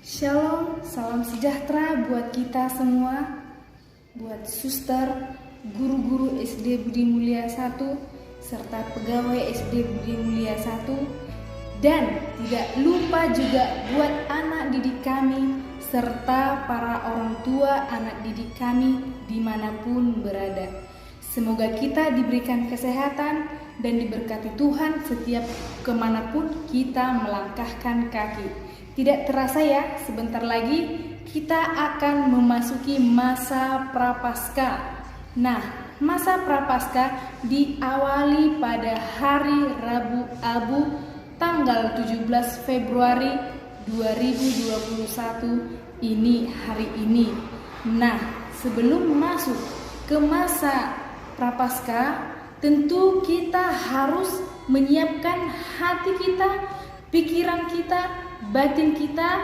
Shalom, salam sejahtera buat kita semua, buat suster, guru-guru SD Budi Mulia 1, serta pegawai SD Budi Mulia 1, dan tidak lupa juga buat anak didik kami, serta para orang tua anak didik kami dimanapun berada. Semoga kita diberikan kesehatan dan diberkati Tuhan setiap kemanapun kita melangkahkan kaki. Tidak terasa ya, sebentar lagi kita akan memasuki masa Prapaskah. Nah, masa Prapaskah diawali pada hari Rabu Abu tanggal 17 Februari 2021 ini hari ini. Nah, sebelum masuk ke masa Prapaskah, tentu kita harus menyiapkan hati kita, pikiran kita, batin kita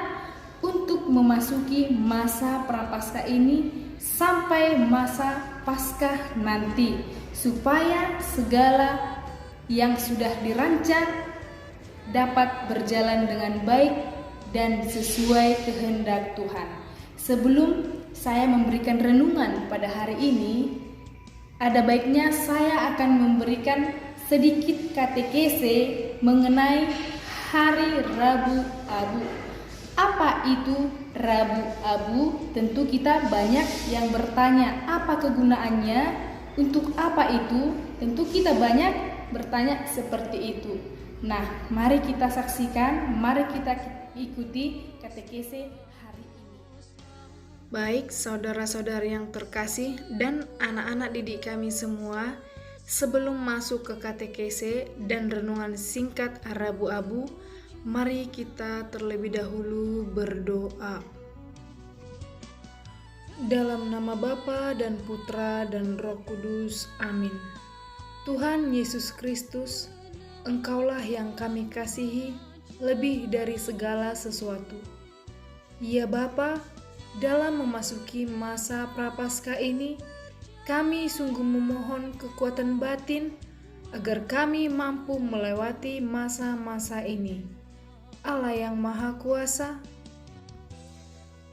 untuk memasuki masa Prapaskah ini sampai masa Paskah nanti, supaya segala yang sudah dirancang dapat berjalan dengan baik dan sesuai kehendak Tuhan. Sebelum saya memberikan renungan pada hari ini, ada baiknya saya akan memberikan sedikit katekese mengenai Hari Rabu Abu. Apa itu Rabu Abu? Tentu kita banyak yang bertanya, apa kegunaannya? Untuk apa itu? Tentu kita banyak bertanya seperti itu. Nah, mari kita saksikan, mari kita ikuti katekese hari ini. Baik, saudara-saudari yang terkasih dan anak-anak didik kami semua, sebelum masuk ke katekese dan renungan singkat Rabu Abu, mari kita terlebih dahulu berdoa. Dalam nama Bapa dan Putra dan Roh Kudus, amin. Tuhan Yesus Kristus, Engkaulah yang kami kasihi lebih dari segala sesuatu. Ya Bapa, dalam memasuki masa Prapaskah ini, kami sungguh memohon kekuatan batin agar kami mampu melewati masa-masa ini. Allah yang Maha Kuasa,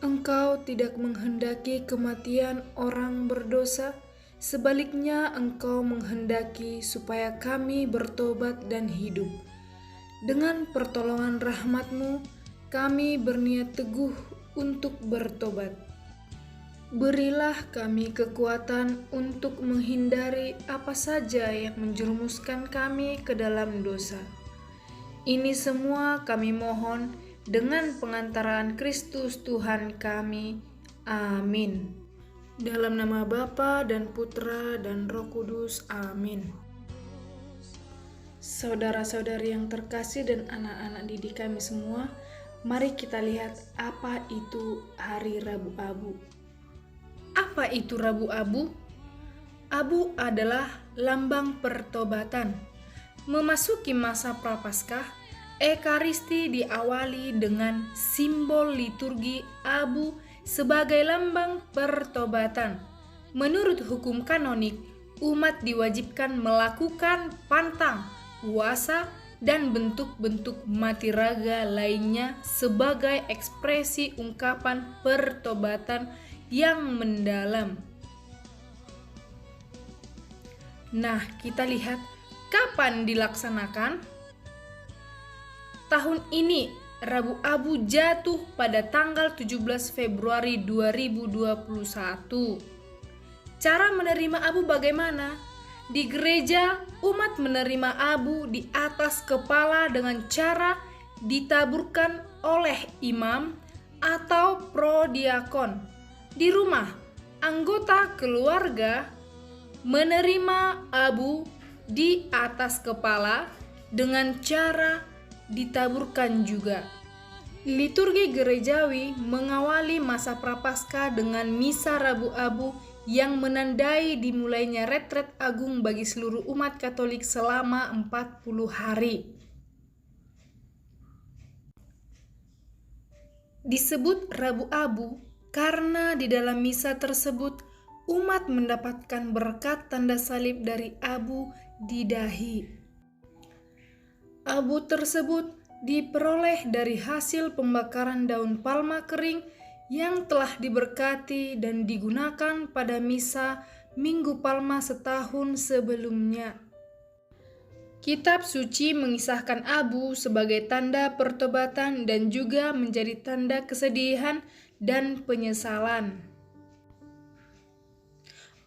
Engkau tidak menghendaki kematian orang berdosa, sebaliknya Engkau menghendaki supaya kami bertobat dan hidup. Dengan pertolongan rahmat-Mu, kami berniat teguh untuk bertobat. Berilah kami kekuatan untuk menghindari apa saja yang menjerumuskan kami ke dalam dosa. Ini semua kami mohon dengan pengantaran Kristus Tuhan kami. Amin. Dalam nama Bapa dan Putra dan Roh Kudus. Amin. Saudara-saudari yang terkasih dan anak-anak didik kami semua, mari kita lihat apa itu Hari Rabu Abu. Apa itu Rabu Abu? Abu adalah lambang pertobatan. Memasuki masa Prapaskah, Ekaristi diawali dengan simbol liturgi abu sebagai lambang pertobatan. Menurut hukum kanonik, umat diwajibkan melakukan pantang, puasa, dan bentuk-bentuk mati raga lainnya sebagai ekspresi ungkapan pertobatan yang mendalam. Nah, kita lihat kapan dilaksanakan. Tahun ini Rabu Abu jatuh pada tanggal 17 Februari 2021. Cara menerima abu bagaimana? Di gereja, umat menerima abu di atas kepala dengan cara ditaburkan oleh imam atau prodiakon. Di rumah, anggota keluarga menerima abu di atas kepala dengan cara ditaburkan juga. Liturgi gerejawi mengawali masa Prapaskah dengan misa Rabu Abu yang menandai dimulainya retret agung bagi seluruh umat Katolik selama 40 hari. Disebut Rabu Abu karena di dalam misa tersebut umat mendapatkan berkat tanda salib dari abu di dahi. Abu tersebut diperoleh dari hasil pembakaran daun palma kering yang telah diberkati dan digunakan pada misa Minggu Palma setahun sebelumnya. Kitab suci mengisahkan abu sebagai tanda pertobatan dan juga menjadi tanda kesedihan dan penyesalan.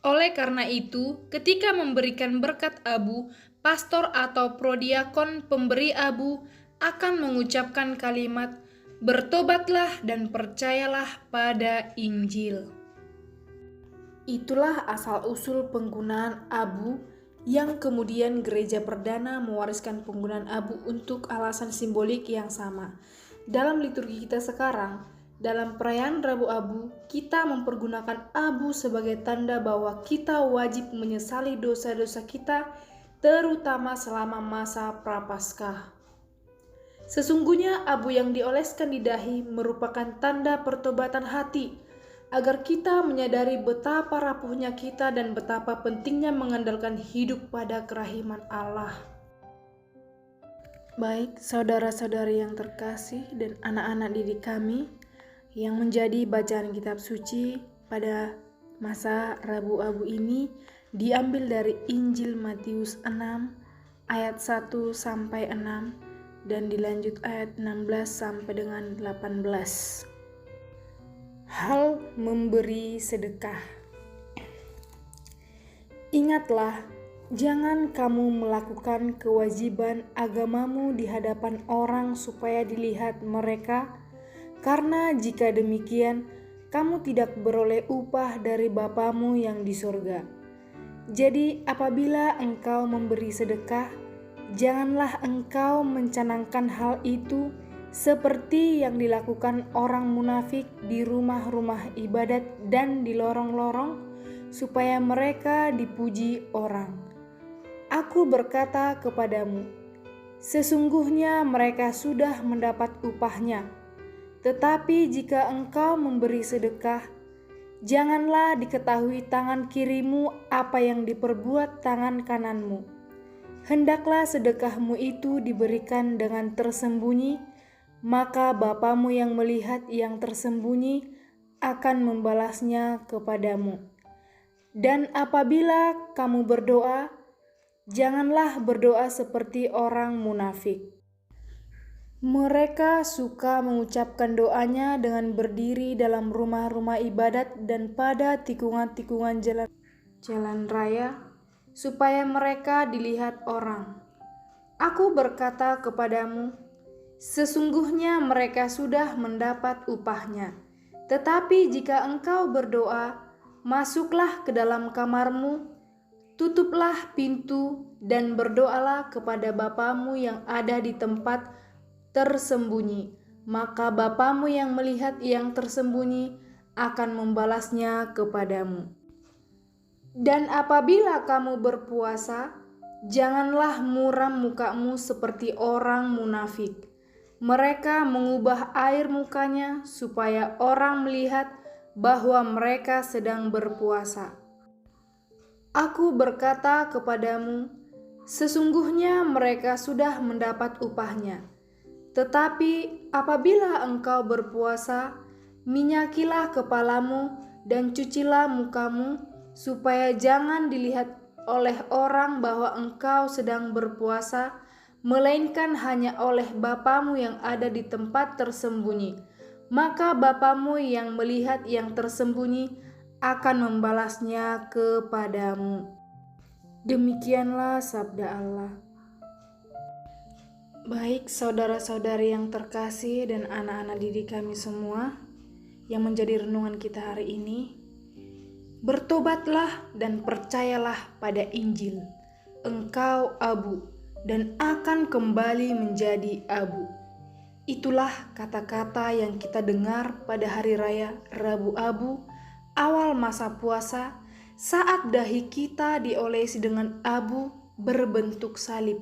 Oleh karena itu, ketika memberikan berkat abu, pastor atau prodiakon pemberi abu akan mengucapkan kalimat, "Bertobatlah dan percayalah pada Injil." Itulah asal-usul penggunaan abu yang kemudian gereja perdana mewariskan penggunaan abu untuk alasan simbolik yang sama. Dalam liturgi kita sekarang, dalam perayaan Rabu Abu, kita mempergunakan abu sebagai tanda bahwa kita wajib menyesali dosa-dosa kita, terutama selama masa Prapaskah. Sesungguhnya abu yang dioleskan di dahi merupakan tanda pertobatan hati, agar kita menyadari betapa rapuhnya kita dan betapa pentingnya mengandalkan hidup pada kerahiman Allah. Baik saudara-saudari yang terkasih dan anak-anak didik kami, yang menjadi bacaan kitab suci pada masa Rabu Abu ini diambil dari Injil Matius 6 ayat 1 sampai 6 dan dilanjut ayat 16 sampai dengan 18. Hal memberi sedekah. Ingatlah, jangan kamu melakukan kewajiban agamamu di hadapan orang supaya dilihat mereka, karena jika demikian, kamu tidak beroleh upah dari Bapamu yang di sorga. Jadi apabila engkau memberi sedekah, janganlah engkau mencanangkan hal itu seperti yang dilakukan orang munafik di rumah-rumah ibadat dan di lorong-lorong, supaya mereka dipuji orang. Aku berkata kepadamu, sesungguhnya mereka sudah mendapat upahnya. Tetapi jika engkau memberi sedekah, janganlah diketahui tangan kirimu apa yang diperbuat tangan kananmu. Hendaklah sedekahmu itu diberikan dengan tersembunyi, maka Bapamu yang melihat yang tersembunyi akan membalasnya kepadamu. Dan apabila kamu berdoa, janganlah berdoa seperti orang munafik. Mereka suka mengucapkan doanya dengan berdiri dalam rumah-rumah ibadat dan pada tikungan-tikungan jalan raya, supaya mereka dilihat orang. Aku berkata kepadamu, sesungguhnya mereka sudah mendapat upahnya. Tetapi jika engkau berdoa, masuklah ke dalam kamarmu, tutuplah pintu, dan berdoalah kepada Bapamu yang ada di tempat tersembunyi. Maka Bapamu yang melihat yang tersembunyi akan membalasnya kepadamu. Dan apabila kamu berpuasa, janganlah muram mukamu seperti orang munafik. Mereka mengubah air mukanya supaya orang melihat bahwa mereka sedang berpuasa. Aku berkata kepadamu, sesungguhnya mereka sudah mendapat upahnya. Tetapi apabila engkau berpuasa, minyakilah kepalamu dan cucilah mukamu, supaya jangan dilihat oleh orang bahwa engkau sedang berpuasa, melainkan hanya oleh Bapamu yang ada di tempat tersembunyi. Maka Bapamu yang melihat yang tersembunyi akan membalasnya kepadamu. Demikianlah sabda Allah. Baik saudara-saudari yang terkasih dan anak-anak didik kami semua yang menjadi renungan kita hari ini, bertobatlah dan percayalah pada Injil. Engkau abu dan akan kembali menjadi abu. Itulah kata-kata yang kita dengar pada hari raya Rabu Abu, awal masa puasa, saat dahi kita diolesi dengan abu berbentuk salib.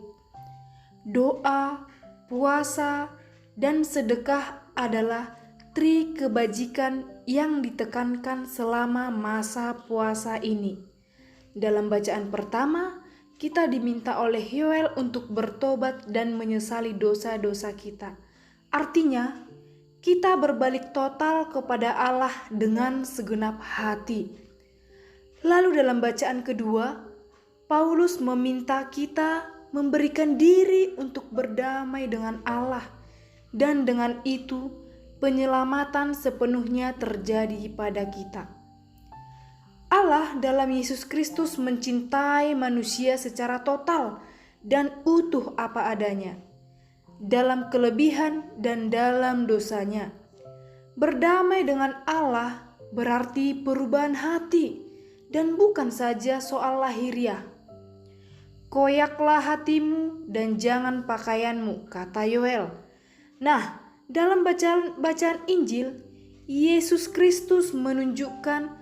Doa, puasa, dan sedekah adalah tri kebajikan yang ditekankan selama masa puasa ini. Dalam bacaan pertama, kita diminta oleh Yoel untuk bertobat dan menyesali dosa-dosa kita. Artinya, kita berbalik total kepada Allah dengan segenap hati. Lalu dalam bacaan kedua, Paulus meminta kita memberikan diri untuk berdamai dengan Allah, dan dengan itu penyelamatan sepenuhnya terjadi pada kita. Allah dalam Yesus Kristus mencintai manusia secara total dan utuh apa adanya, dalam kelebihan dan dalam dosanya. Berdamai dengan Allah berarti perubahan hati dan bukan saja soal lahiriah. Koyaklah hatimu dan jangan pakaianmu, kata Yoel. Nah, dalam bacaan Injil, Yesus Kristus menunjukkan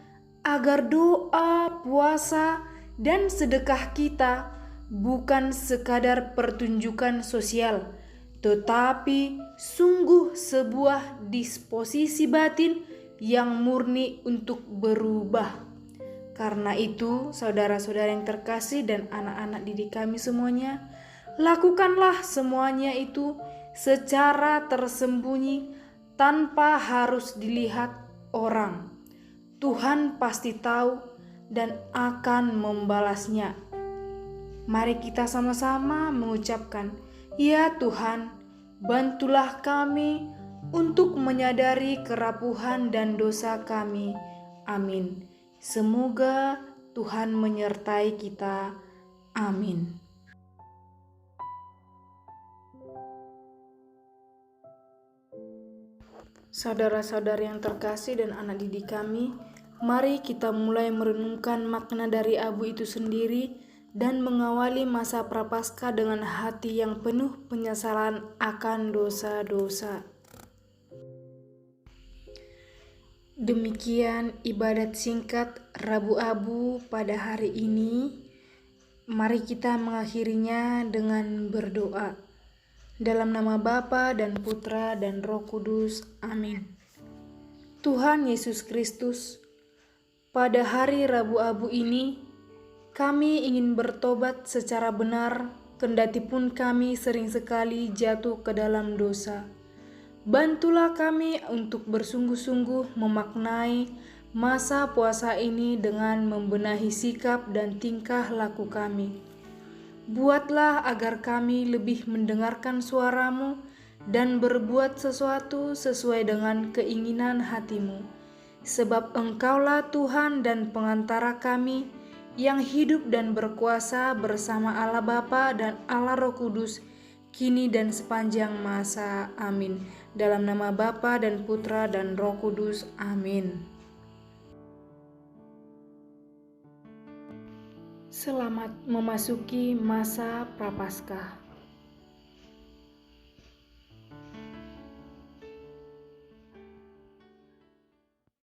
agar doa, puasa, dan sedekah kita bukan sekadar pertunjukan sosial, tetapi sungguh sebuah disposisi batin yang murni untuk berubah. Karena itu, saudara-saudara yang terkasih dan anak-anak didik kami semuanya, lakukanlah semuanya itu secara tersembunyi tanpa harus dilihat orang. Tuhan pasti tahu dan akan membalasnya. Mari kita sama-sama mengucapkan, "Ya Tuhan, bantulah kami untuk menyadari kerapuhan dan dosa kami." Amin. Semoga Tuhan menyertai kita. Amin. Saudara-saudari yang terkasih dan anak didik kami, mari kita mulai merenungkan makna dari abu itu sendiri dan mengawali masa Prapaskah dengan hati yang penuh penyesalan akan dosa-dosa. Demikian ibadat singkat Rabu Abu pada hari ini. Mari kita mengakhirinya dengan berdoa. Dalam nama Bapa dan Putra dan Roh Kudus. Amin. Tuhan Yesus Kristus, pada hari Rabu Abu ini, kami ingin bertobat secara benar, kendatipun kami sering sekali jatuh ke dalam dosa. Bantulah kami untuk bersungguh-sungguh memaknai masa puasa ini dengan membenahi sikap dan tingkah laku kami. Buatlah agar kami lebih mendengarkan suara-Mu dan berbuat sesuatu sesuai dengan keinginan hati-Mu. Sebab Engkaulah Tuhan dan pengantara kami yang hidup dan berkuasa bersama Allah Bapa dan Allah Roh Kudus, kini dan sepanjang masa. Amin. Dalam nama Bapa dan Putra dan Roh Kudus. Amin. Selamat memasuki masa Prapaskah.